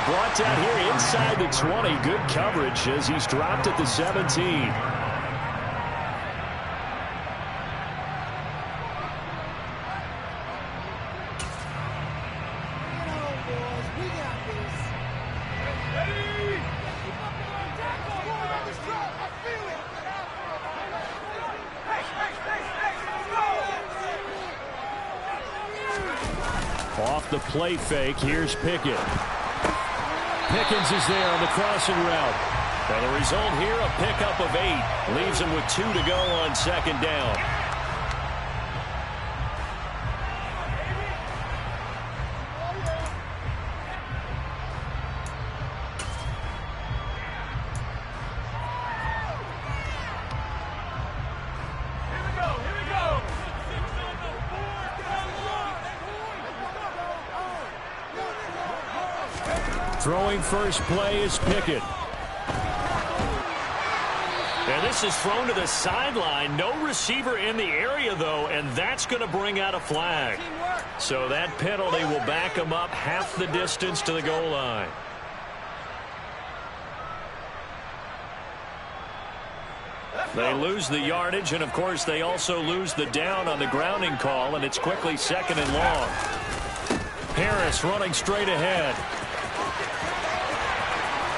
brought down here inside the 20. Good coverage as he's dropped at the 17. Off the play fake, here's Pickett. Pickens is there on the crossing route. And the result here, a pickup of 8. Leaves him with 2 to go on second down. Throwing first play is Pickett. And this is thrown to the sideline. No receiver in the area, though, and that's going to bring out a flag. So that penalty will back him up half the distance to the goal line. They lose the yardage, and, of course, they also lose the down on the grounding call, and it's quickly 2nd and long. Harris running straight ahead.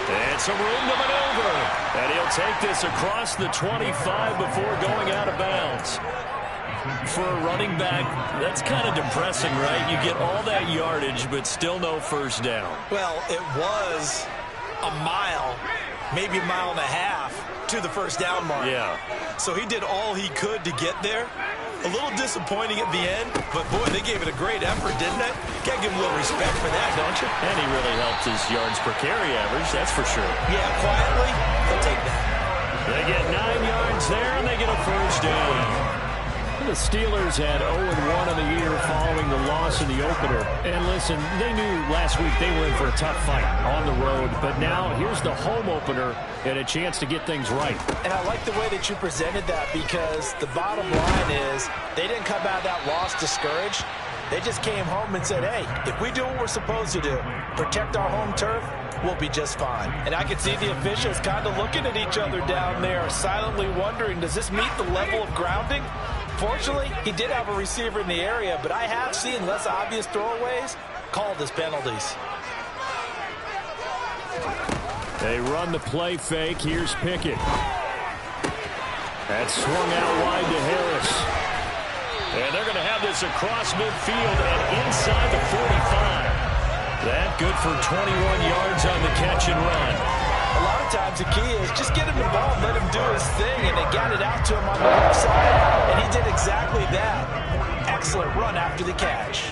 And some room to maneuver. And he'll take this across the 25 before going out of bounds. For a running back, that's kind of depressing, right? You get all that yardage, but still no first down. Well, it was a mile, maybe a mile and a half to the first down mark. Yeah. So he did all he could to get there. A little disappointing at the end, but, boy, they gave it a great effort, didn't they? Got to give him a little respect for that, don't you? And he really helped his yards per carry average, that's for sure. Yeah, quietly, they'll take that. They get 9 yards there, and they get a first down. The Steelers had 0-1 in the year following the loss in the opener. And listen, they knew last week they were in for a tough fight on the road. But now here's the home opener and a chance to get things right. And I like the way that you presented that, because the bottom line is they didn't come out of that loss discouraged. They just came home and said, hey, if we do what we're supposed to do, protect our home turf, we'll be just fine. And I could see the officials kind of looking at each other down there, silently wondering, does this meet the level of grounding? Fortunately, he did have a receiver in the area, but I have seen less obvious throwaways called as penalties. They run the play fake. Here's Pickett. That's swung out wide to Harris. And they're going to have this across midfield and inside the 45. That good for 21 yards on the catch and run. A lot of times the key is just get him the ball, let him do his thing, and they got it out to him on the left side, and he did exactly that. Excellent run after the catch.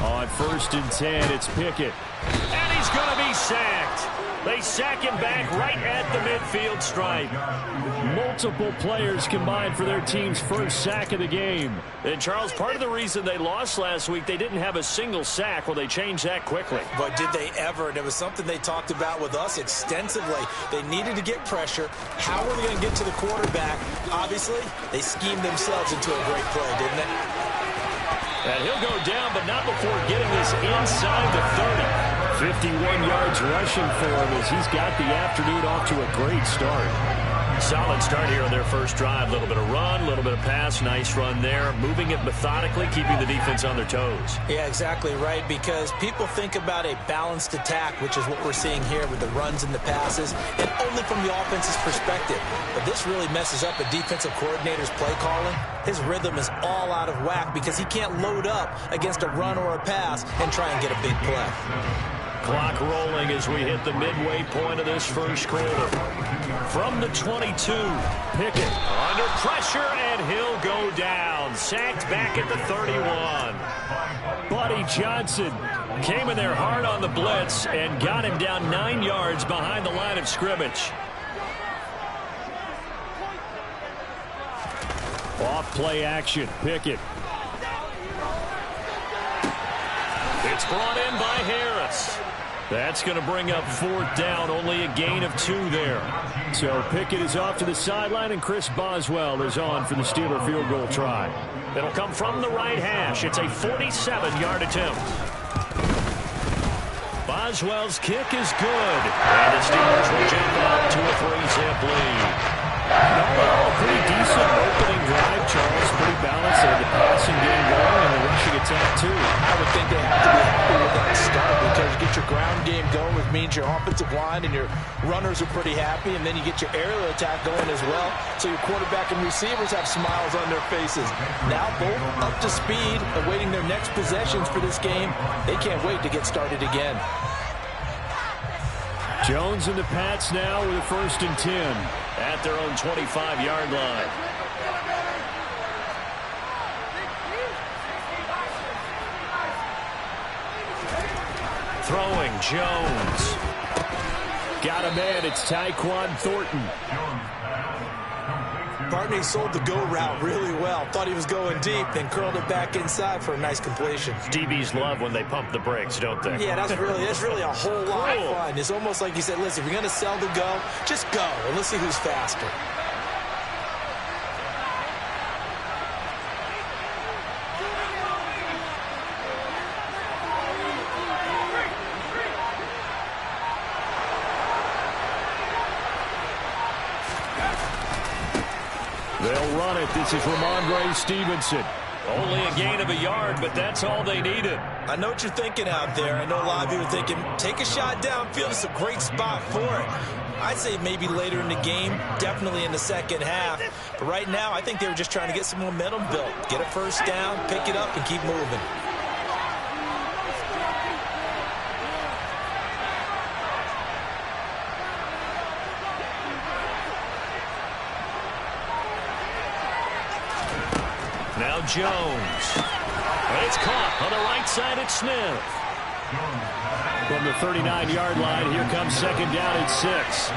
On 1st and 10, it's Pickett. And he's going to be sacked. They sack him back right at the midfield stripe. Multiple players combined for their team's first sack of the game. And, Charles, part of the reason they lost last week, they didn't have a single sack. Well, they changed that quickly. But did they ever? And it was something they talked about with us extensively. They needed to get pressure. How were they going to get to the quarterback? Obviously, they schemed themselves into a great play, didn't they? And he'll go down, but not before getting this inside the 30. 51 yards rushing for him as he's got the afternoon off to a great start. Solid start here on their first drive. A little bit of run, a little bit of pass. Nice run there. Moving it methodically, keeping the defense on their toes. Yeah, exactly right, because people think about a balanced attack, which is what we're seeing here with the runs and the passes, and only from the offense's perspective. But this really messes up a defensive coordinator's play calling. His rhythm is all out of whack because he can't load up against a run or a pass and try and get a big play. Clock rolling as we hit the midway point of this first quarter. From the 22, Pickett under pressure, and he'll go down. Sacked back at the 31. Buddy Johnson came in there hard on the blitz and got him down 9 yards behind the line of scrimmage. Off play action, Pickett. It's brought in by Harris. That's going to bring up 4th down, only a gain of 2 there. So Pickett is off to the sideline, and Chris Boswell is on for the Steeler field goal try. It'll come from the right hash. It's a 47-yard attempt. Boswell's kick is good. And the Steelers will jump out to a 3-zip lead. A pretty decent opening drive, Charles. Pretty balanced. They had the passing game going and the rushing attack, too. I would think they have to be happy with that start because you get your ground game going, which means your offensive line and your runners are pretty happy, and then you get your aerial attack going as well. So your quarterback and receivers have smiles on their faces. Now both up to speed, awaiting their next possessions for this game. They can't wait to get started again. Jones and the Pats now with a 1st and 10 at their own 25-yard line. Throwing, Jones. Got a man, it's Tyquan Thornton. Barney sold the go route really well. Thought he was going deep, then curled it back inside for a nice completion. DBs love when they pump the brakes, don't they? Yeah, that's really a whole lot of fun. It's almost like you said, listen, if you're going to sell the go, just go, and let's see who's faster. They'll run it. This is Ramondre Stevenson. Only a gain of a yard, but that's all they needed. I know what you're thinking out there. I know a lot of you are thinking, take a shot downfield. It's a great spot for it. I'd say maybe later in the game, definitely in the second half. But right now, I think they were just trying to get some momentum built. Get a first down, pick it up, and keep moving. Now Jones. It's caught on the right side at Smith. From the 39-yard line, here comes 2nd down and 6.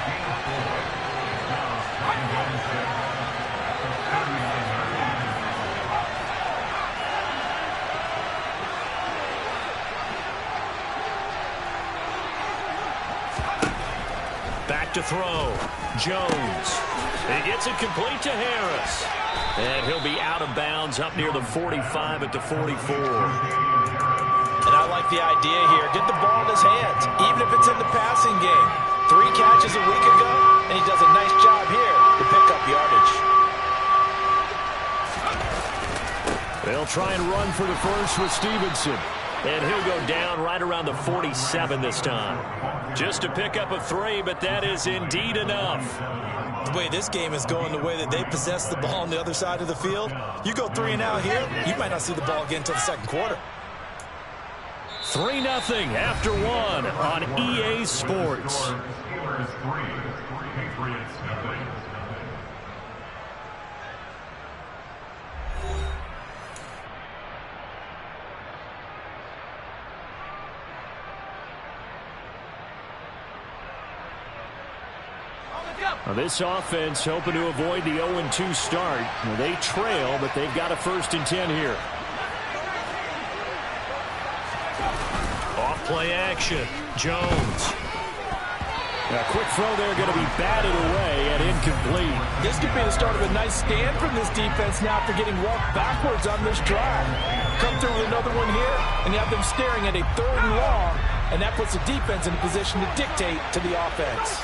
Back to throw. Jones. He gets it complete to Harris. And he'll be out of bounds up near the 45 at the 44. And I like the idea here. Get the ball in his hands, even if it's in the passing game. 3 catches a week ago, and he does a nice job here to pick up yardage. They'll try and run for the first with Stevenson. And he'll go down right around the 47 this time. Just a pickup of 3, but that is indeed enough. The way this game is going, the way that they possess the ball on the other side of the field, you go 3 and out here, you might not see the ball again until the second quarter. 3-0 after 1 on EA Sports. Now this offense hoping to avoid the 0-2 start. Now they trail, but they've got a 1st and 10 here. Off play action. Jones. A quick throw there going to be batted away and incomplete. This could be the start of a nice stand from this defense now after getting walked backwards on this drive. Come through with another one here, and you have them staring at a 3rd and long, and that puts the defense in a position to dictate to the offense.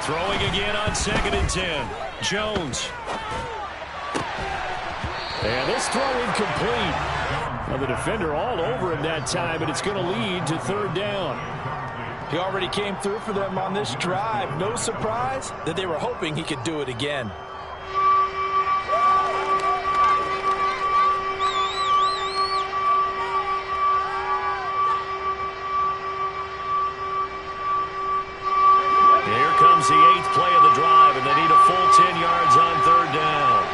Throwing again on 2nd and 10. Jones. And this throw incomplete. Now the defender all over him that time, but it's going to lead to 3rd down. He already came through for them on this drive. No surprise that they were hoping he could do it again. The 8th play of the drive, and they need a full 10 yards on 3rd down.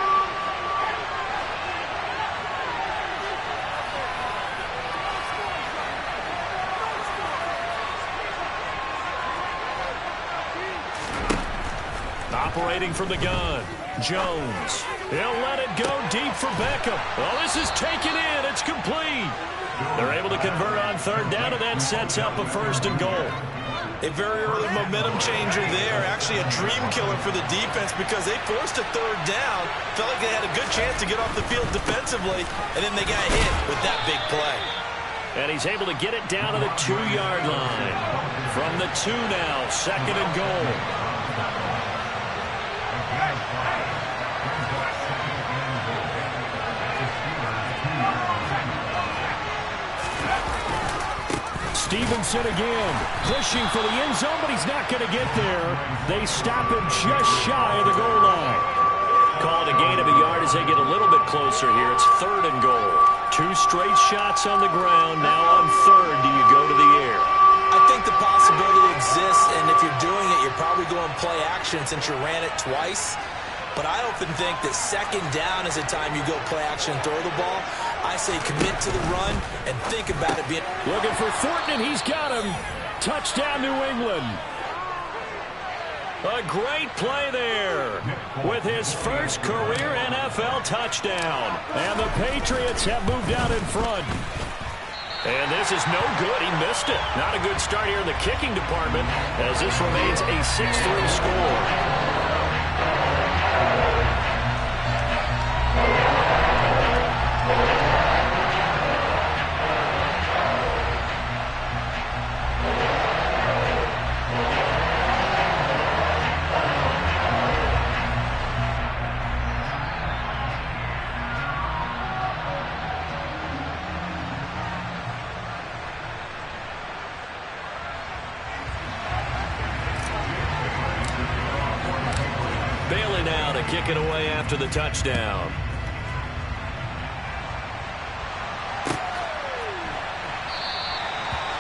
Operating from the gun, Jones. He'll let it go deep for Beckham. Oh, this is taken in. It's complete. They're able to convert on 3rd down, and that sets up a 1st and goal. A very early momentum changer there. Actually a dream killer for the defense because they forced a third down. Felt like they had a good chance to get off the field defensively, and then they got hit with that big play. And he's able to get it down to the 2-yard line. From the 2 now, 2nd and goal. Stevenson again, pushing for the end zone, but he's not going to get there. They stop him just shy of the goal line. Called a gain of a yard as they get a little bit closer here. It's 3rd and goal. 2 straight shots on the ground. Now on 3rd, do you go to the air? I think the possibility exists, and if you're doing it, you're probably going play action since you ran it twice. But I often think that 2nd down is the time you go play action and throw the ball. I say commit to the run and think about it being... Looking for Thornton, and he's got him. Touchdown, New England. A great play there with his first career NFL touchdown. And the Patriots have moved out in front. And this is no good. He missed it. Not a good start here in the kicking department as this remains a 6-3 score. Bailey now to kick it away after the touchdown.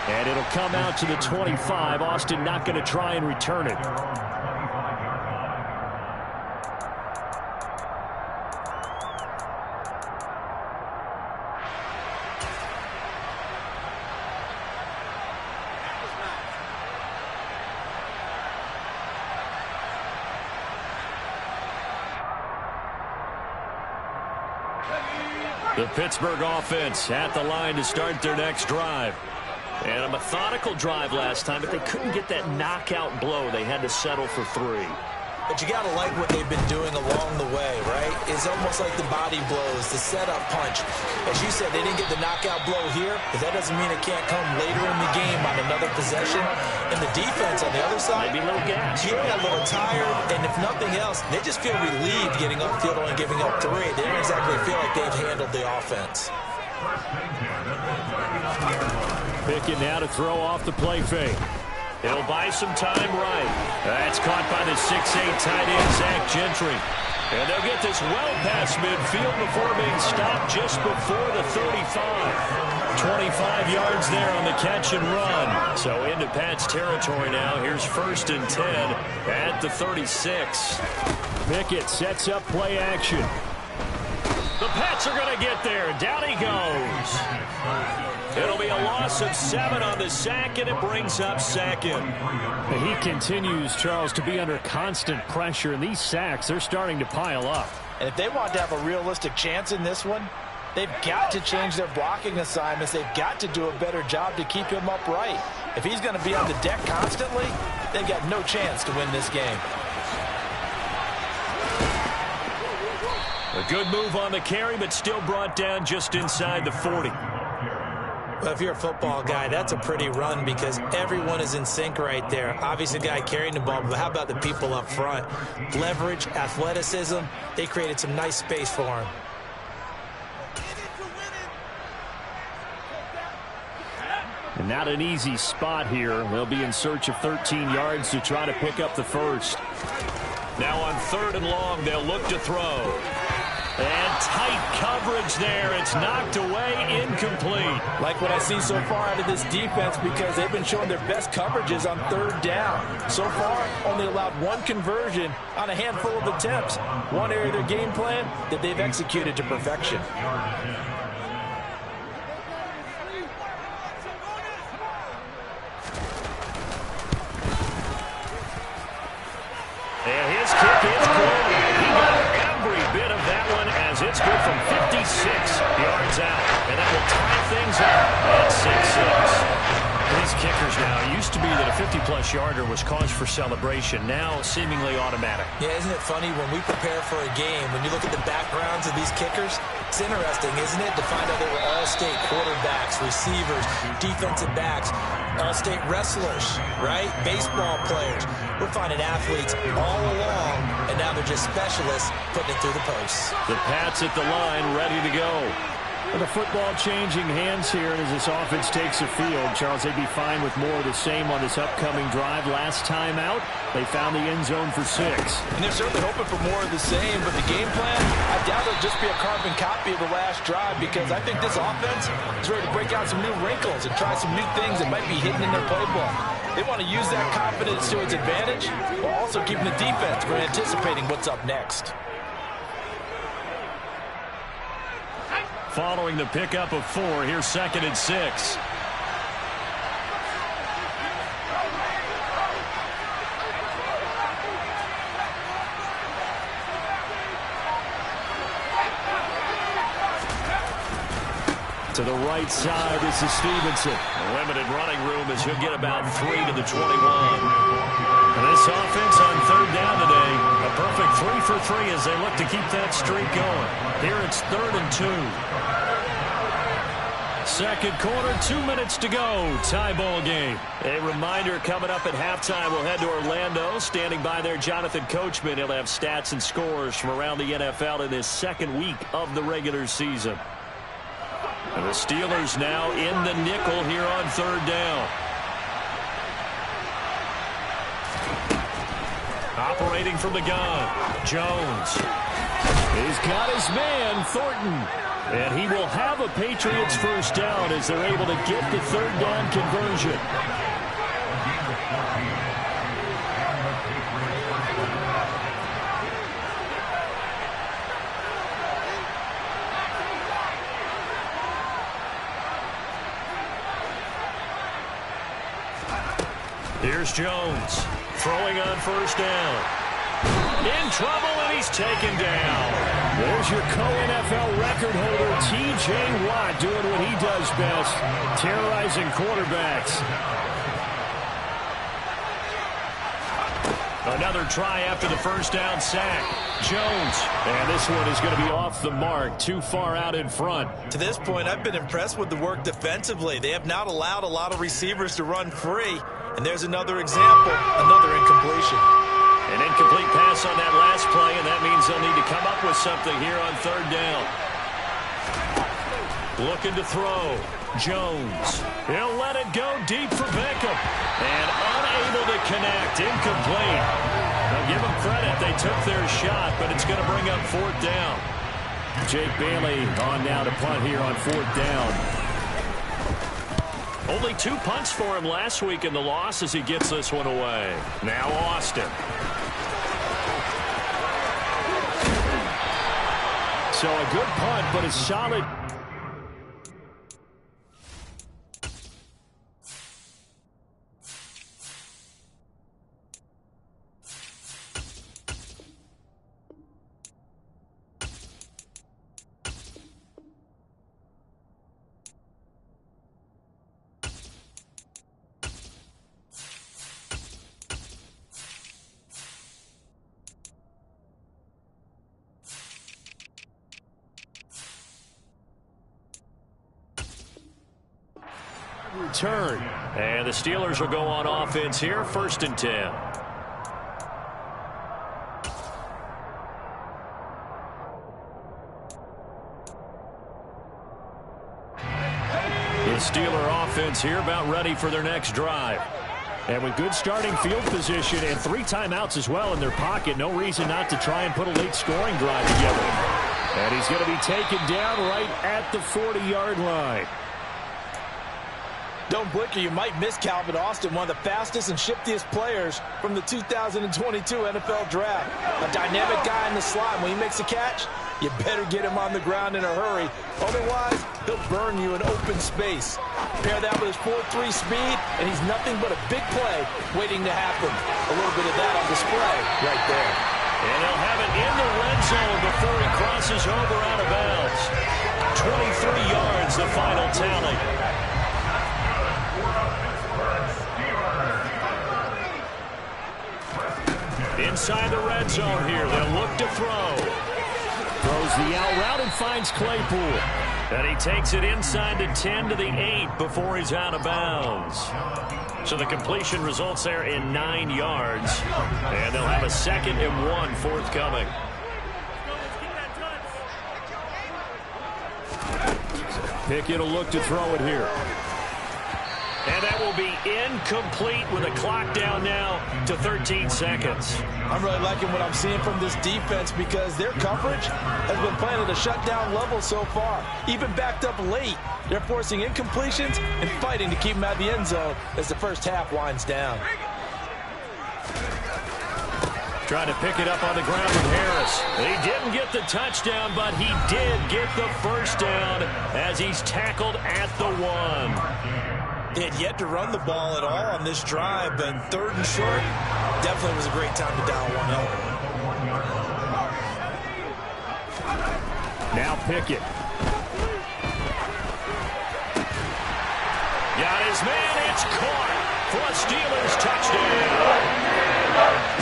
And it'll come out to the 25. Austin not going to try and return it. The Pittsburgh offense at the line to start their next drive. And a methodical drive last time, but they couldn't get that knockout blow. They had to settle for 3. But you got to like what they've been doing along the way, right? It's almost like the body blows, the setup punch. As you said, they didn't get the knockout blow here, but that doesn't mean it can't come later in the game on another possession. And the defense on the other side, maybe a little gas. Yeah, a little tired. And if nothing else, they just feel relieved getting upfield and giving up 3. They don't exactly feel like they've handled the offense. Pickett now to throw off the play fake. He'll buy some time right. That's caught by the 6'8 tight end, Zach Gentry. And they'll get this well past midfield before being stopped just before the 35. 25 yards there on the catch and run. So into Pat's territory now. Here's 1st and 10 at the 36. Pickett sets up play action. The Pats are going to get there. Down he goes. It'll be a loss of 7 on the sack, and it brings up 2nd. He continues, Charles, to be under constant pressure, and these sacks, they're starting to pile up. And if they want to have a realistic chance in this one, they've got to change their blocking assignments. They've got to do a better job to keep him upright. If he's going to be on the deck constantly, they've got no chance to win this game. A good move on the carry, but still brought down just inside the 40. Well, if you're a football guy, that's a pretty run because everyone is in sync right there. Obviously, the guy carrying the ball, but how about the people up front? Leverage, athleticism, they created some nice space for him. And not an easy spot here. They'll be in search of 13 yards to try to pick up the first. Now on 3rd and long, they'll look to throw. And tight coverage there. It's knocked away, incomplete. Like what I see so far out of this defense because they've been showing their best coverages on 3rd down. So far, only allowed 1 conversion on a handful of attempts. One area of their game plan that they've executed to perfection. And his kick is good. He got every bit of that one as it's good from 56 yards out. And that will tie things up at 6-6. These kickers now, it used to be that a 50-plus 6-yarder was cause for celebration, now seemingly automatic. Yeah, isn't it funny when we prepare for a game, when you look at the backgrounds of these kickers, it's interesting, isn't it, to find out they were all-state quarterbacks, receivers, defensive backs, all-state wrestlers, right? Baseball players. We're finding athletes all along, and now they're just specialists putting it through the posts. The Pats at the line, ready to go. With the football changing hands here, and as this offense takes the field, Charles, they'd be fine with more of the same on this upcoming drive. Last time out, they found the end zone for 6. And they're certainly hoping for more of the same, but the game plan, I doubt it'll just be a carbon copy of the last drive, because I think this offense is ready to break out some new wrinkles and try some new things that might be hidden in their playbook. They want to use that confidence to its advantage, while also keeping the defense from anticipating what's up next. Following the pickup of 4, here's 2nd and 6. To the right side, this is Stevenson. Limited running room as he'll get about 3 to the 21. And this offense on 3rd down today, a perfect 3 for 3 as they look to keep that streak going. Here it's 3rd and 2. Second quarter, 2 minutes to go. Tie ball game. A reminder coming up at halftime, we'll head to Orlando. Standing by there, Jonathan Coachman. He'll have stats and scores from around the NFL in this second week of the regular season. And the Steelers now in the nickel here on 3rd down. Operating from the gun, Jones. He's got his man, Thornton. And he will have a Patriots first down as they're able to get the 3rd down conversion. Here's Jones, throwing on 1st down. In trouble, and he's taken down. There's your co-NFL record holder, T.J. Watt, doing what he does best, terrorizing quarterbacks. Another try after the 1st down sack. Jones. And this one is going to be off the mark, too far out in front. To this point, I've been impressed with the work defensively. They have not allowed a lot of receivers to run free. And there's another example, another incompletion. An incomplete pass on that last play, and that means they'll need to come up with something here on 3rd down. Looking to throw. Jones. He'll let it go deep for Beckham. And unable to connect. Incomplete. Now give them credit. They took their shot, but it's going to bring up 4th down. Jake Bailey on now to punt here on 4th down. Only 2 punts for him last week in the loss as he gets this one away. Now Austin. So a good punt, but a solid. Return. And the Steelers will go on offense here, 1st and 10. The Steeler offense here about ready for their next drive. And with good starting field position and 3 timeouts as well in their pocket, no reason not to try and put a late scoring drive together. And he's going to be taken down right at the 40-yard line. Don't blink or you might miss Calvin Austin, one of the fastest and shiftiest players from the 2022 NFL Draft. A dynamic guy in the slot. When he makes a catch, you better get him on the ground in a hurry. Otherwise, he'll burn you in open space. Pair that with his 4.3 speed, and he's nothing but a big play waiting to happen. A little bit of that on display right there. And he'll have it in the red zone before he crosses over out of bounds. 23 yards, the final tally. inside the red zone here. They'll look to throw. Throws the out route and finds Claypool. And he takes it inside the 10 to the 8 before he's out of bounds. So the completion results there in 9 yards. And they'll have a 2nd and 1 forthcoming. Pickett will look to throw it here. And that will be incomplete with a clock down now to 13 seconds. I'm really liking what I'm seeing from this defense because their coverage has been playing at a shutdown level so far. Even backed up late, they're forcing incompletions and fighting to keep them out of the end zone as the first half winds down. Trying to pick it up on the ground with Harris. He didn't get the touchdown, but he did get the first down as he's tackled at the 1. They had yet to run the ball at all on this drive, but 3rd and short definitely was a great time to dial one up. Now Pickett. Got his man. It's caught for a Steelers touchdown.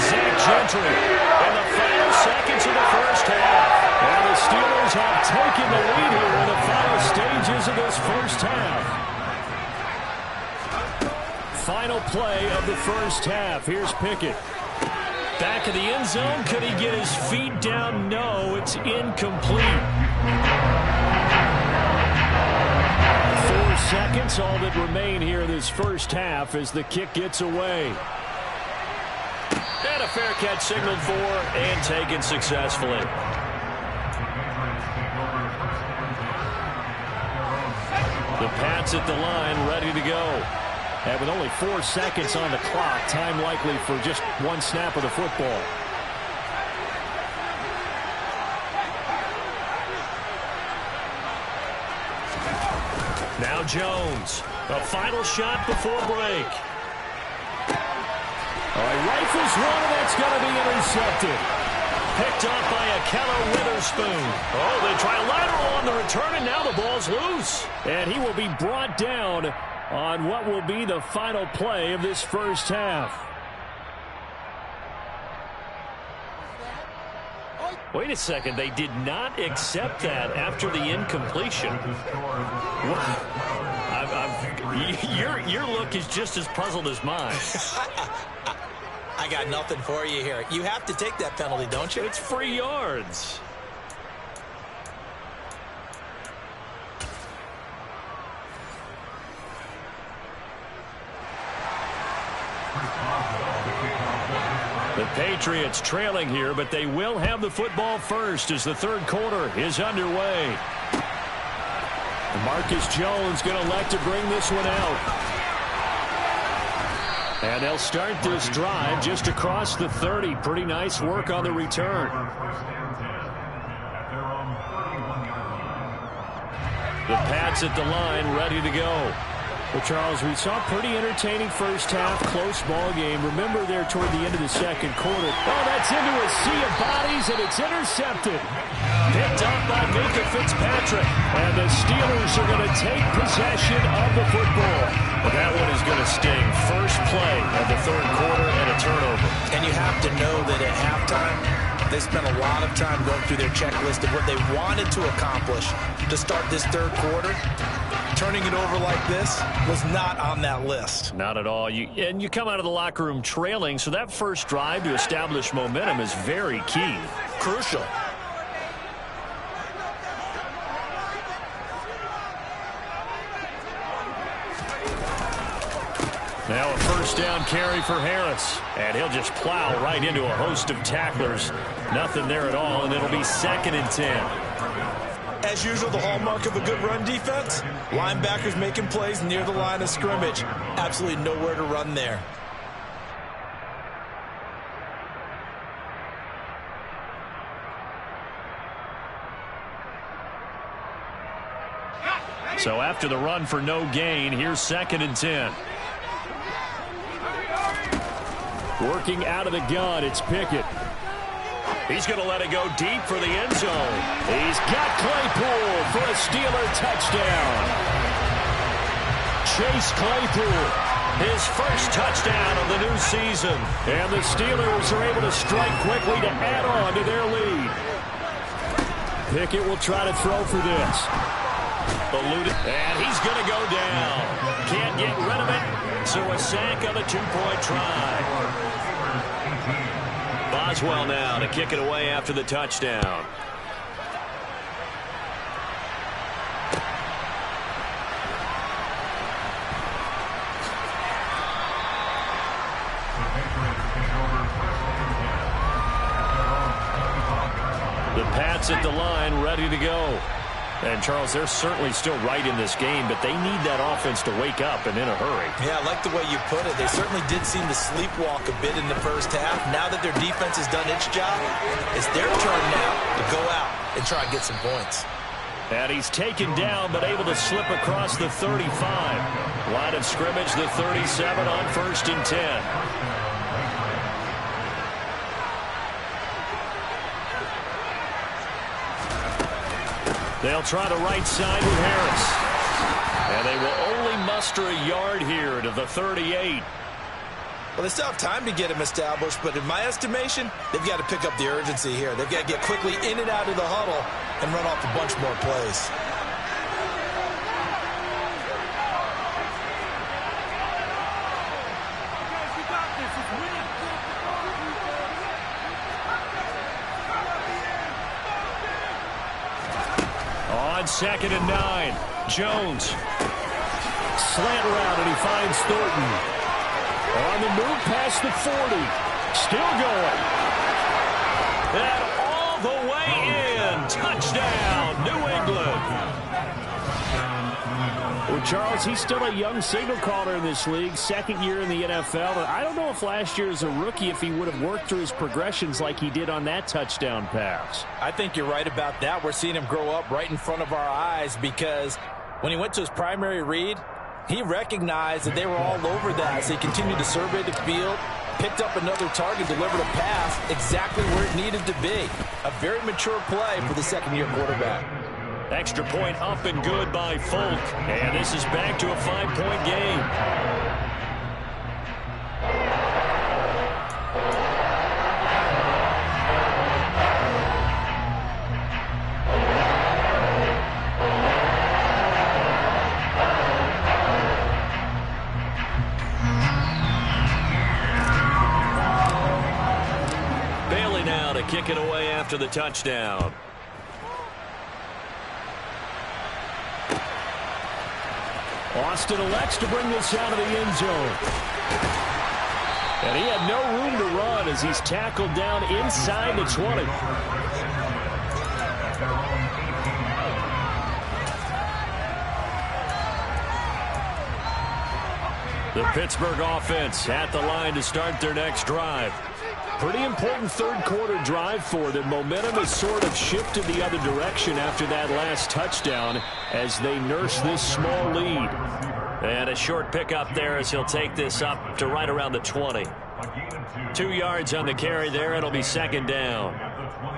Zach Gentry in the final seconds of the first half. And the Steelers have taken the lead here in the final stages of this first half. Final play of the first half. Here's Pickett. Back of the end zone. Could he get his feet down? No, it's incomplete. 4 seconds, all that remain here in this first half as the kick gets away. And a fair catch signaled for and taken successfully. The Pats at the line, ready to go. And with only 4 seconds on the clock, time likely for just one snap of the football. Now Jones. A final shot before break. All right, rifles one, and that's going to be intercepted. Picked up by Ahkello Witherspoon. Oh, they try a lateral on the return, and now the ball's loose. And he will be brought down on what will be the final play of this first half. Wait a second. They did not accept that after the incompletion. Your look is just as puzzled as mine. I got nothing for you here. You have to take that penalty, don't you? It's free yards. The Patriots trailing here, but they will have the football first as the third quarter is underway. Marcus Jones going to elect to bring this one out. And they'll start this drive just across the 30. Pretty nice work on the return. The Pats at the line, ready to go. Well, Charles, we saw a pretty entertaining first half, close ball game. Remember there toward the end of the second quarter. Oh, that's into a sea of bodies, and it's intercepted. Picked up by Minkah Fitzpatrick. And the Steelers are going to take possession of the football. Well, that one is going to sting. First play of the third quarter and a turnover. And you have to know that at halftime, they spent a lot of time going through their checklist of what they wanted to accomplish to start this third quarter. Turning it over like this was not on that list. Not at all. And you come out of the locker room trailing, so that first drive to establish momentum is very key. Crucial. Now a first down carry for Harris. And he'll just plow right into a host of tacklers. Nothing there at all, and it'll be 2nd and 10. As usual, the hallmark of a good run defense, linebackers making plays near the line of scrimmage. Absolutely nowhere to run there. So after the run for no gain, here's 2nd and 10. Working out of the gun, it's Pickett. He's going to let it go deep for the end zone. He's got Claypool for a Steeler touchdown. Chase Claypool His first touchdown of the new season. And the Steelers are able to strike quickly to add on to their lead. Pickett will try to throw for this. Eluded, and he's going to go down. Can't get rid of it, so a sack on the two-point try. Boswell now to kick it away after the touchdown. The Pats at the line, ready to go. And, Charles, they're certainly still right in this game, but they need that offense to wake up and in a hurry. Yeah, I like the way you put it. They certainly did seem to sleepwalk a bit in the first half. Now that their defense has done its job, it's their turn now to go out and try and get some points. And he's taken down, but able to slip across the 35. Line of scrimmage, the 37 on 1st and 10. They'll try the right side with Harris. And they will only muster a yard here to the 38. Well, they still have time to get him established, but in my estimation, they've got to pick up the urgency here. They've got to get quickly in and out of the huddle and run off a bunch more plays. On 2nd and 9, Jones. Slant route, and he finds Thornton. On the move past the 40. Still going. And all the way in. Touchdown, New England. Well, Charles, he's still a young signal caller in this league, second year in the NFL. And I don't know if last year as a rookie if he would have worked through his progressions like he did on that touchdown pass. I think you're right about that. We're seeing him grow up right in front of our eyes because when he went to his primary read, he recognized that they were all over that. So he continued to survey the field, picked up another target, delivered a pass exactly where it needed to be. A very mature play for the second-year quarterback. Extra point up and good by Folk. And this is back to a 5-point game. Bailey now to kick it away after the touchdown. Austin elects to bring this out of the end zone. And he had no room to run as he's tackled down inside the 20. The Pittsburgh offense at the line to start their next drive. Pretty important third quarter drive for them. Momentum has sort of shifted the other direction after that last touchdown as they nurse this small lead. And a short pickup there as he'll take this up to right around the 20. 2 yards on the carry there. It'll be 2nd down.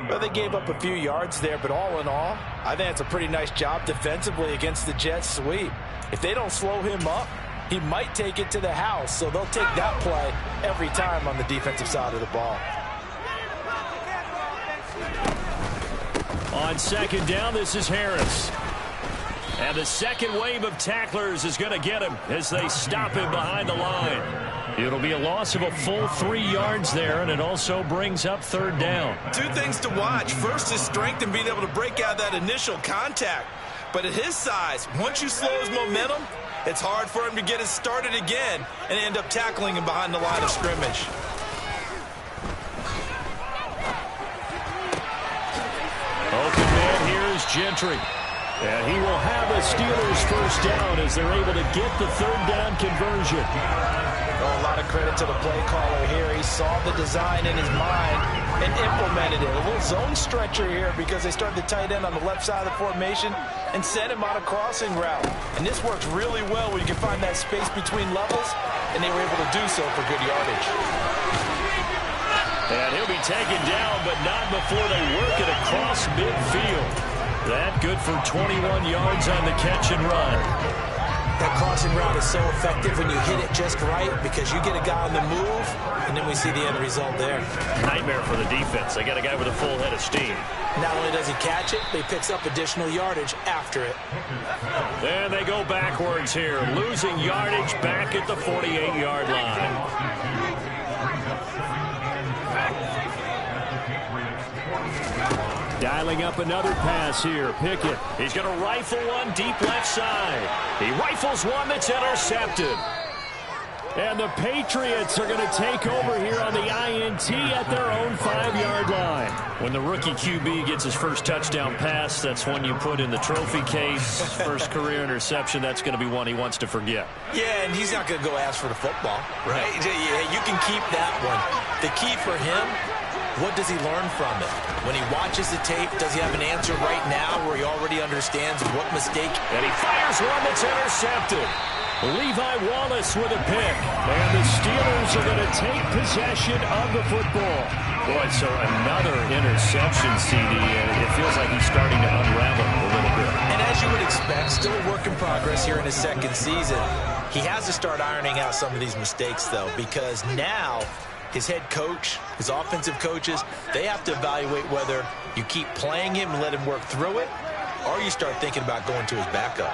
Well, they gave up a few yards there, but all in all, I think it's a pretty nice job defensively against the Jets sweep. If they don't slow him up, he might take it to the house, so they'll take that play every time on the defensive side of the ball. On 2nd down, this is Harris. And the second wave of tacklers is going to get him as they stop him behind the line. It'll be a loss of a full 3 yards there, and it also brings up 3rd down. 2 things to watch. First, his strength and being able to break out that initial contact. But at his size, once you slow his momentum, it's hard for him to get it started again and end up tackling him behind the line of scrimmage. Open man here is Gentry. And he will have a Steelers first down as they're able to get the 3rd down conversion. Oh, a lot of credit to the play caller here. He saw the design in his mind and implemented it. A little zone stretcher here because they started the tight end on the left side of the formation and sent him on a crossing route. And this works really well where you can find that space between levels, and they were able to do so for good yardage. And he'll be taken down, but not before they work it across midfield. That good for 21 yards on the catch and run. That crossing route is so effective when you hit it just right because you get a guy on the move, and then we see the end result there. Nightmare for the defense. They got a guy with a full head of steam. Not only does he catch it, but he picks up additional yardage after it. And they go backwards here, losing yardage back at the 48-yard line. Dialing up another pass here. Pickett. He's going to rifle one deep left side. He rifles one that's intercepted. And the Patriots are going to take over here on the INT at their own 5-yard line. When the rookie QB gets his first touchdown pass, that's one you put in the trophy case. First career interception, that's going to be one he wants to forget. Yeah, and he's not going to go ask for the football, right? Yeah, you can keep that one. The key for him, what does he learn from it? When he watches the tape, does he have an answer right now where he already understands what mistake? And he fires one that's intercepted. Levi Wallace with a pick. And the Steelers are going to take possession of the football. Boy, so another interception, CD, and it feels like he's starting to unravel a little bit. And as you would expect, still a work in progress here in his second season. He has to start ironing out some of these mistakes, though, because now his head coach, his offensive coaches, they have to evaluate whether you keep playing him and let him work through it, or you start thinking about going to his backup.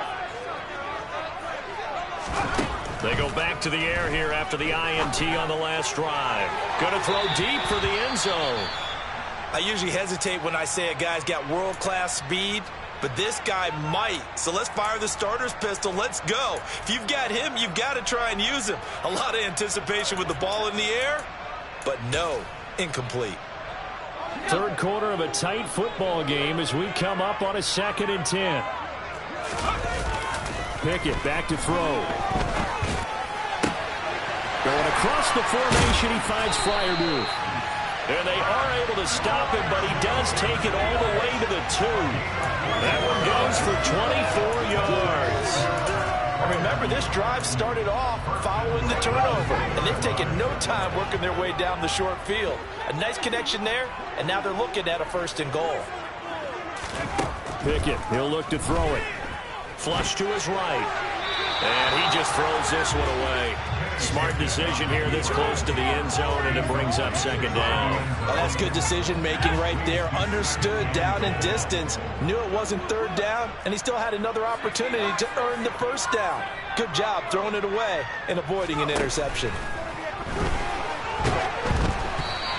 They go back to the air here after the INT on the last drive. Going to throw deep for the end zone. I usually hesitate when I say a guy's got world-class speed, but this guy might. So let's fire the starter's pistol. Let's go. If you've got him, you've got to try and use him. A lot of anticipation with the ball in the air, but no, incomplete. Third quarter of a tight football game as we come up on a 2nd and 10. Pickett back to throw. Going across the formation, he finds Freiermuth. And they are able to stop him, but he does take it all the way to the 2. That one goes for 24 yards. And remember, this drive started off following the turnover, and they've taken no time working their way down the short field. A nice connection there, and now they're looking at a 1st and goal. Pickett, he'll look to throw it. Flush to his right. And he just throws this one away. Smart decision here this close to the end zone, and it brings up 2nd down. Oh, that's good decision-making right there. Understood down and distance. Knew it wasn't 3rd down, and he still had another opportunity to earn the 1st down. Good job throwing it away and avoiding an interception.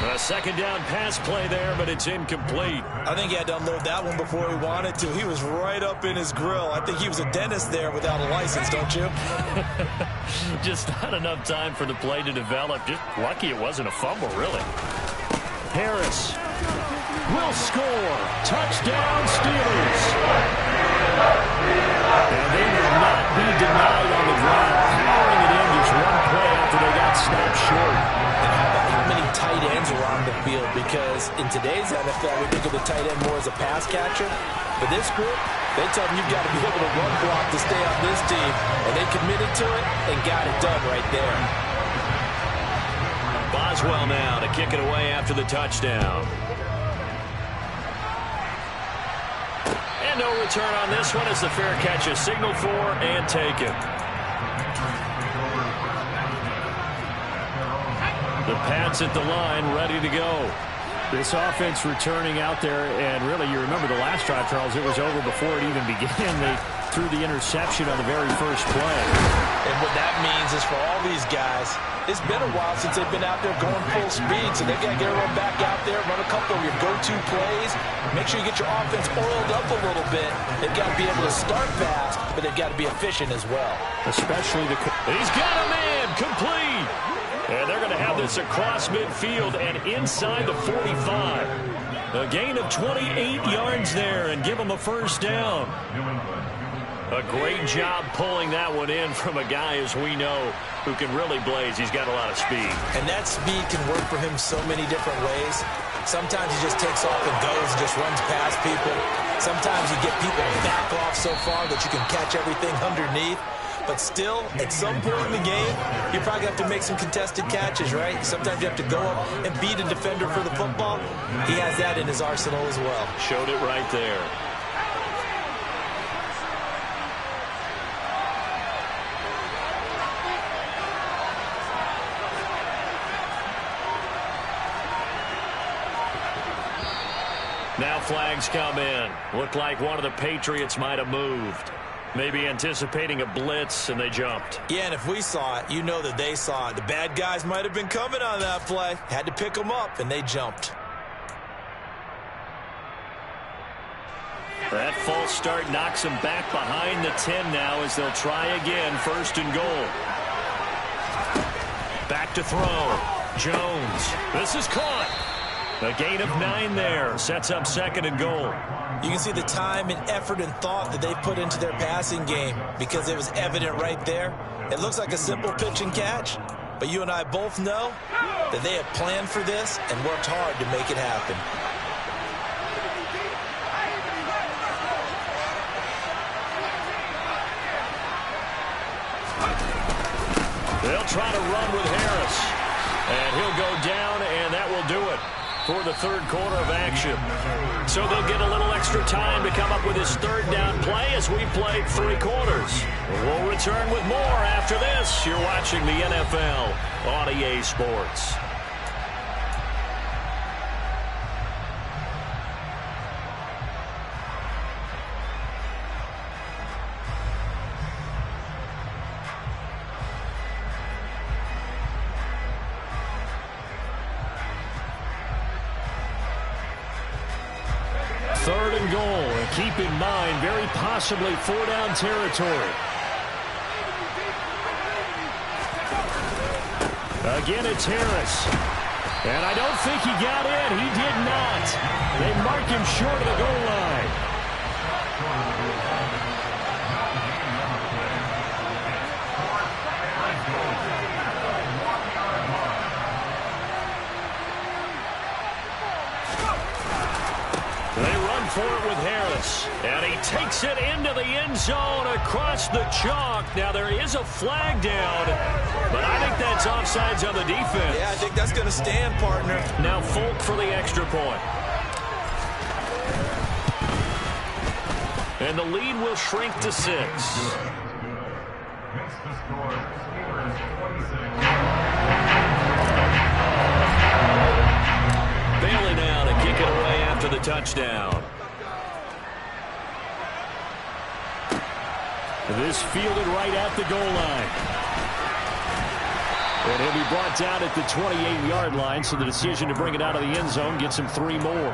A 2nd down pass play there, but it's incomplete. I think he had to unload that one before he wanted to. He was right up in his grill. I think he was a dentist there without a license, don't you? Just not enough time for the play to develop. Just lucky it wasn't a fumble, really. Harris will score. Touchdown, Steelers. And they will not be denied on the ground. Powering it in just one play after they got snapped short. And how about how many tight ends are on the field? Because in today's NFL, we think of the tight end more as a pass catcher. For this group, they tell them you've got to be able to run block to stay on this team. And they committed to it and got it done right there. Boswell now to kick it away after the touchdown. And no return on this one as the fair catch is signaled for and taken. The Pats at the line, ready to go. This offense returning out there, and really, you remember the last drive, Charles, it was over before it even began. They threw the interception on the very first play. And what that means is for all these guys, it's been a while since they've been out there going full speed, so they've got to get everyone back out there, run a couple of your go-to plays, make sure you get your offense oiled up a little bit. They've got to be able to start fast, but they've got to be efficient as well. Especially the... He's got a man, complete. And they're going to have this across midfield and inside the 45. A gain of 28 yards there and give them a 1st down. A great job pulling that one in from a guy, as we know, who can really blaze. He's got a lot of speed. And that speed can work for him so many different ways. Sometimes he just takes off and goes and just runs past people. Sometimes you get people to back off so far that you can catch everything underneath. But still, at some point in the game, you probably have to make some contested catches, right? Sometimes you have to go up and beat a defender for the football. He has that in his arsenal as well. Showed it right there. flags come in. Looked like one of the Patriots might have moved. Maybe anticipating a blitz, and they jumped. Yeah, and if we saw it, you know that they saw it. The bad guys might have been coming on that play. Had to pick them up, and they jumped. That false start knocks them back behind the 10 now as they'll try again, 1st and goal. Back to throw. Jones. This is caught. A gain of 9 there. Sets up 2nd and goal. You can see the time and effort and thought that they put into their passing game because it was evident right there. It looks like a simple pitch and catch, but you and I both know that they have planned for this and worked hard to make it happen. They'll try to run with Harris. And he'll go down, and that will do it for the 3rd quarter of action. So they'll get a little extra time to come up with his 3rd down play as we played 3 quarters. We'll return with more after this. You're watching the NFL on EA Sports. Third and goal, and keep in mind, very possibly 4-down territory. Again, it's Harris. And I don't think he got in. He did not. They mark him short of the goal line. For it with Harris, and he takes it into the end zone across the chalk. Now there is a flag down, but I think that's offsides on the defense. Yeah, I think that's going to stand, partner. Now Folk for the extra point. And the lead will shrink to 6. Bailey now to kick it away after the touchdown. This fielded right at the goal line. And he'll be brought down at the 28-yard line, so the decision to bring it out of the end zone gets him 3 more.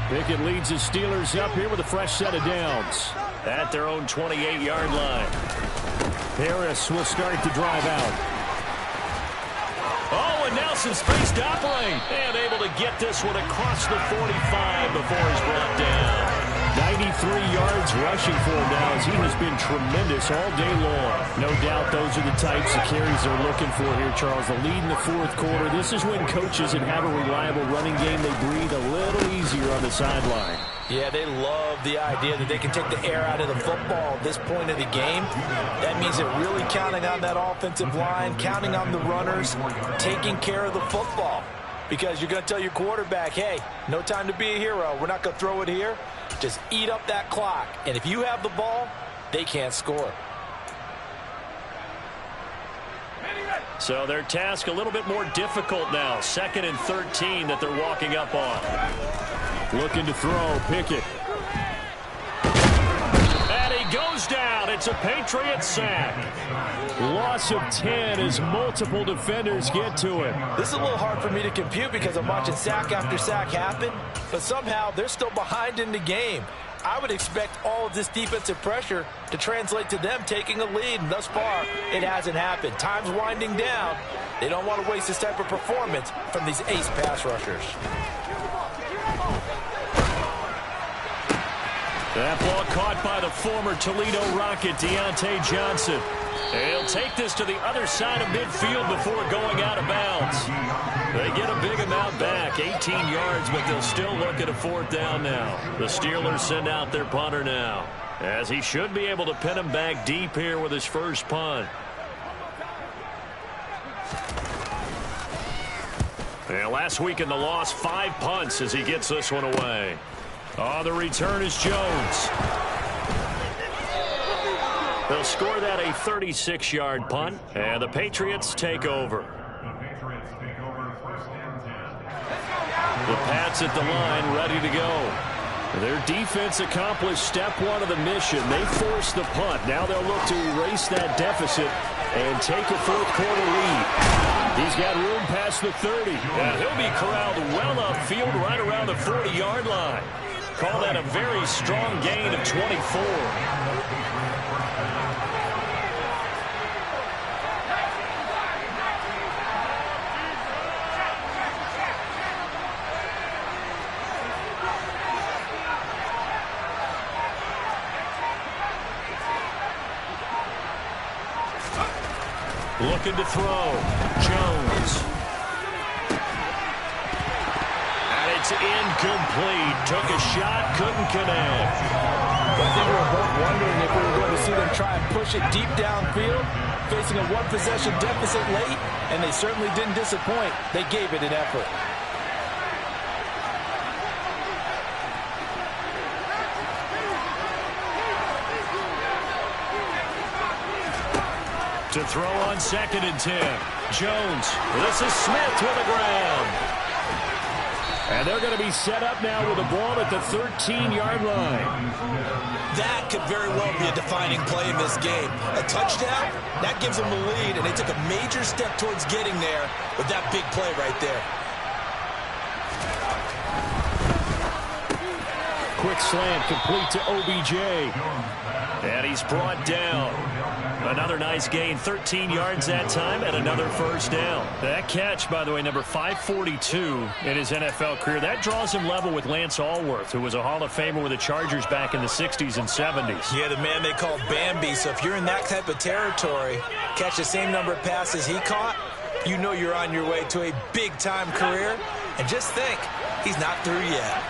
Pickett leads his Steelers up here with a fresh set of downs at their own 28-yard line. Harris will start to drive out. Oh, and Nelson space doubling. And able to get this one across the 45 before he's brought down. 93 yards rushing for him now as he has been tremendous all day long. No doubt those are the types of carries they're looking for here, Charles. The lead in the 4th quarter. This is when coaches that have a reliable running game, they breathe a little easier on the sideline. Yeah, they love the idea that they can take the air out of the football at this point of the game. That means they're really counting on that offensive line, counting on the runners, taking care of the football. Because you're going to tell your quarterback, hey, no time to be a hero. We're not going to throw it here. Just eat up that clock. And if you have the ball, they can't score. So their task a little bit more difficult now. 2nd and 13 that they're walking up on. Looking to throw, Pickett. And he goes down. It's a Patriot sack. Loss of 10 as multiple defenders get to him. This is a little hard for me to compute because I'm watching sack after sack happen, but somehow they're still behind in the game. I would expect all of this defensive pressure to translate to them taking a lead, and thus far, it hasn't happened. Time's winding down. They don't want to waste this type of performance from these ace pass rushers. That ball caught by the former Toledo Rocket, Deontay Johnson. He'll take this to the other side of midfield before going out of bounds. They get a big amount back, 18 yards, but they'll still look at a 4th down now. The Steelers send out their punter now, as he should be able to pin him back deep here with his first punt. And last week in the loss, 5 punts as he gets this one away. On the return is Jones. They'll score that a 36-yard punt, and the Patriots take over. The Pats at the line, ready to go. Their defense accomplished step one of the mission. They forced the punt. Now they'll look to erase that deficit and take a fourth-quarter lead. He's got room past the 30. And he'll be corralled well upfield right around the 40-yard line. Call that a very strong gain of 24. Looking to throw. Jones. And it's incomplete. Took a shot, couldn't connect. I think we were both wondering if we were going to see them try and push it deep downfield, facing a one-possession deficit late, and they certainly didn't disappoint. They gave it an effort. To throw on 2nd and 10. Jones. This is Smith with the ground. And they're going to be set up now with the ball at the 13-yard line. That could very well be a defining play in this game. A touchdown, that gives them the lead, and they took a major step towards getting there with that big play right there. Quick slant complete to OBJ. And he's brought down. Another nice gain, 13 yards that time, and another first down. That catch, by the way, number 542 in his NFL career. That draws him level with Lance Allworth, who was a Hall of Famer with the Chargers back in the 60s and 70s. Yeah, the man they called Bambi. So if you're in that type of territory, catch the same number of passes he caught, you know you're on your way to a big-time career. And just think, he's not through yet.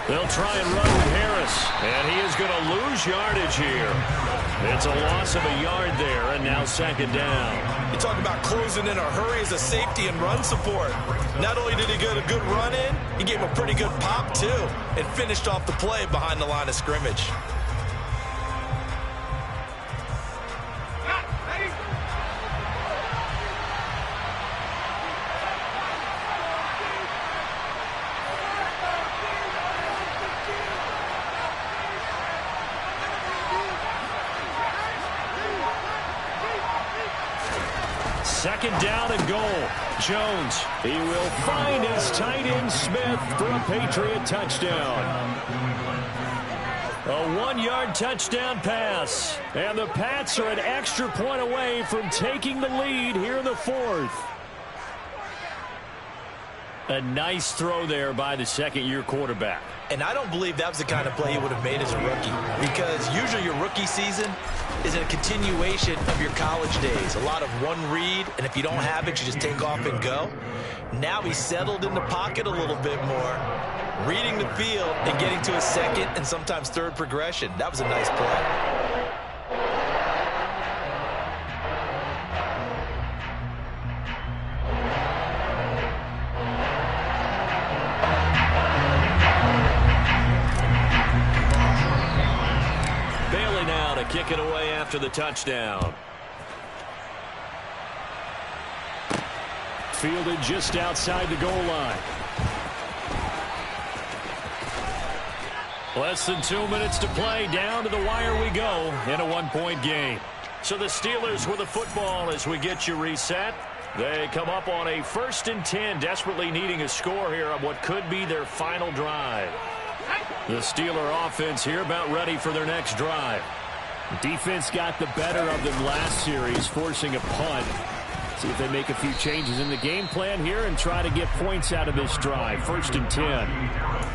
They'll try and run with Harris, and he is going to lose yardage here. It's a loss of a yard there, and now 2nd down. You talk about closing in a hurry as a safety and run support. Not only did he get a good run in, he gave him a pretty good pop, too, and finished off the play behind the line of scrimmage. Second down and goal. Jones, he will find his tight end Smith for a Patriot touchdown. A 1-yard touchdown pass. And the Pats are an extra point away from taking the lead here in the 4th. A nice throw there by the second-year quarterback. And I don't believe that was the kind of play he would have made as a rookie, because usually your rookie season is a continuation of your college days. A lot of one read, and if you don't have it, you just take off and go. Now he's settled in the pocket a little bit more, reading the field and getting to a second and sometimes third progression. That was a nice play. Kick it away after the touchdown. Fielded just outside the goal line. Less than 2 minutes to play. Down to the wire we go in a 1-point game. So the Steelers with the football as we get you reset. They come up on a 1st and 10, desperately needing a score here on what could be their final drive. The Steeler offense here about ready for their next drive. Defense got the better of them last series, forcing a punt. See if they make a few changes in the game plan here and try to get points out of this drive. 1st and 10.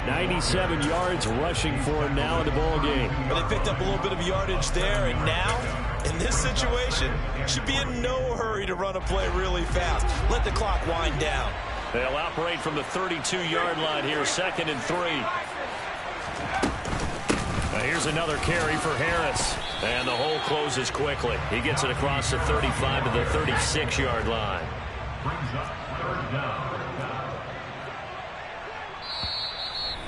97 yards rushing for him now in the ball game. But they picked up a little bit of yardage there, and now, in this situation, should be in no hurry to run a play really fast. Let the clock wind down. They'll operate from the 32-yard line here, 2nd and 3. Now here's another carry for Harris. And the hole closes quickly. He gets it across the 35 to the 36-yard line.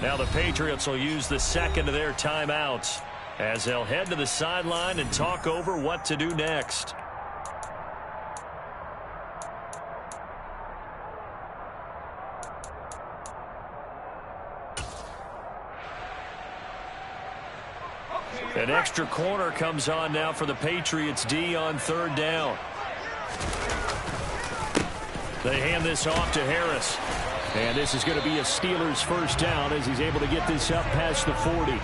Now the Patriots will use the second of their timeouts. as they'll head to the sideline and talk over what to do next. An extra corner comes on now for the Patriots D on 3rd down. They hand this off to Harris. And this is going to be a Steelers first down as he's able to get this up past the 40.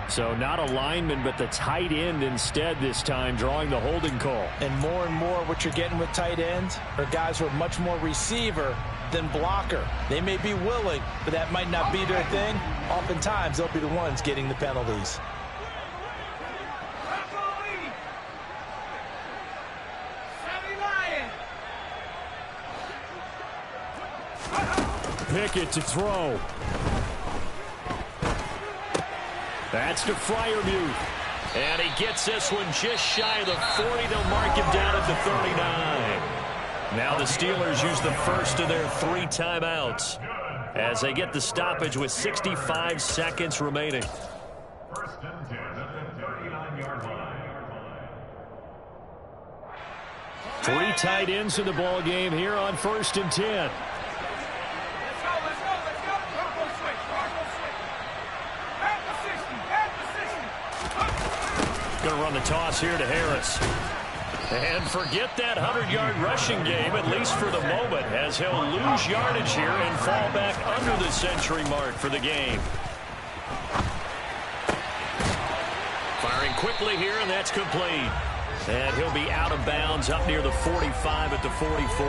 So not a lineman, but the tight end instead this time, drawing the holding call. And more what you're getting with tight ends are guys who are much more receiver than blocker. They may be willing, but that might not be their thing. Oftentimes, they'll be the ones getting the penalties. Pickett to throw. That's to Freiermuth. And he gets this one just shy of the 40. They'll mark him down at the 39. Now the Steelers use the first of their 3 timeouts as they get the stoppage with 65 seconds remaining. First and 10 at the 39-yard line. 3 tight ends in the ball game here on 1st and 10. Going to run the toss here to Harris. And forget that 100-yard rushing game, at least for the moment, as he'll lose yardage here and fall back under the century mark for the game. Firing quickly here, and that's complete. And he'll be out of bounds up near the 45 at the 44.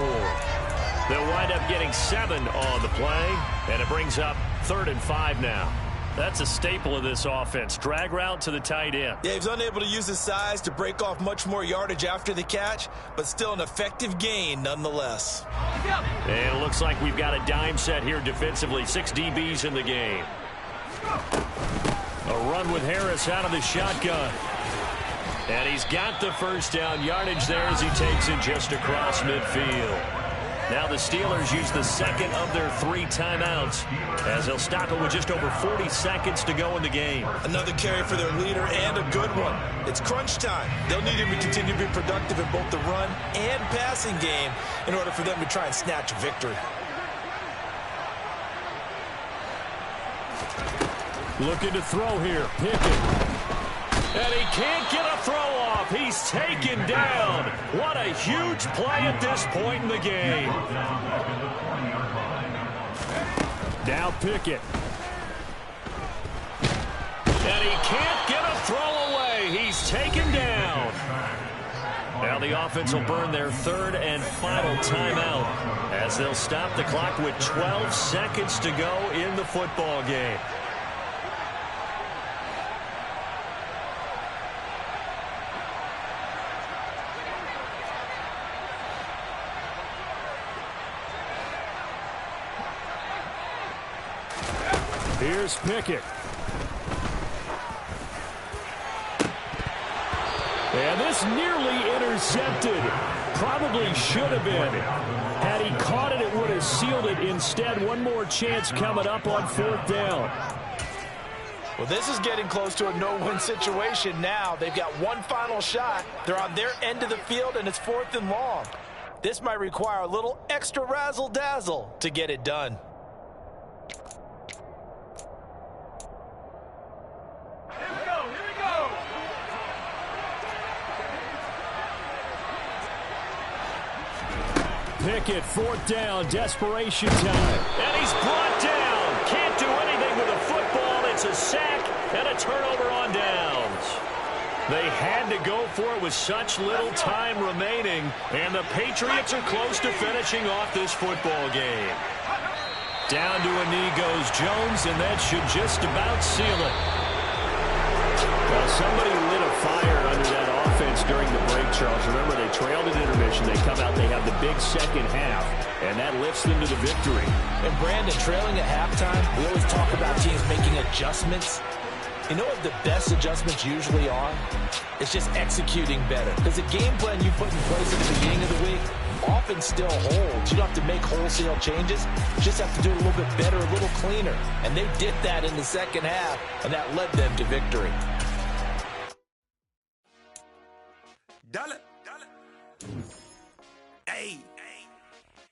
They'll wind up getting 7 on the play, and it brings up 3rd and 5 now. That's a staple of this offense. Drag route to the tight end. Yeah, he's unable to use his size to break off much more yardage after the catch, but still an effective gain nonetheless. And it looks like we've got a dime set here defensively. 6 DBs in the game. A run with Harris out of the shotgun. And he's got the first down yardage there as he takes it just across midfield. Now the Steelers use the second of their 3 timeouts as they'll stop it with just over 40 seconds to go in the game. Another carry for their leader and a good one. It's crunch time. They'll need him to continue to be productive in both the run and passing game in order for them to try and snatch a victory. Looking to throw here. Pickett. And he can't get a throw off. He's taken down. What a huge play at this point in the game. Now Pickett. And he can't get a throw away. He's taken down. Now the offense will burn their 3rd and final timeout as they'll stop the clock with 12 seconds to go in the football game. Here's Pickett. And this nearly intercepted. Probably should have been. Had he caught it, it would have sealed it. Instead, one more chance coming up on 4th down. Well, this is getting close to a no-win situation now. They've got one final shot. They're on their end of the field, and it's 4th and long. This might require a little extra razzle-dazzle to get it done. Pickett, 4th down, desperation time. And he's brought down. Can't do anything with a football. It's a sack and a turnover on downs. They had to go for it with such little time remaining, and the Patriots are close to finishing off this football game. Down to a knee goes Jones, and that should just about seal it. Well, somebody lit a fire under that offense during the break, Charles. Remember, they trailed at intermission. They come out, they have the big second half, and that lifts them to the victory. And Brandon, trailing at halftime, we always talk about teams making adjustments. You know what the best adjustments usually are? It's just executing better. Because the game plan you put in place at the beginning of the week offense still holds. You don't have to make wholesale changes. You just have to do it a little bit better, a little cleaner. And they did that in the second half, and that led them to victory. Dollar. Hey.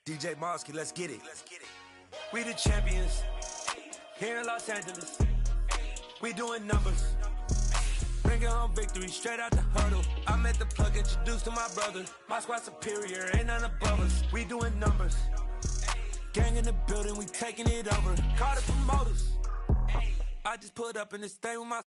DJ Mosky, let's get it. We the champions here in Los Angeles. We doing numbers. Bringing home victory straight out the huddle. I met the plug, introduced to my brother. My squad superior, ain't none above us. We doing numbers. Gang in the building, we taking it over. Call the promoters. I just put up in this thing with my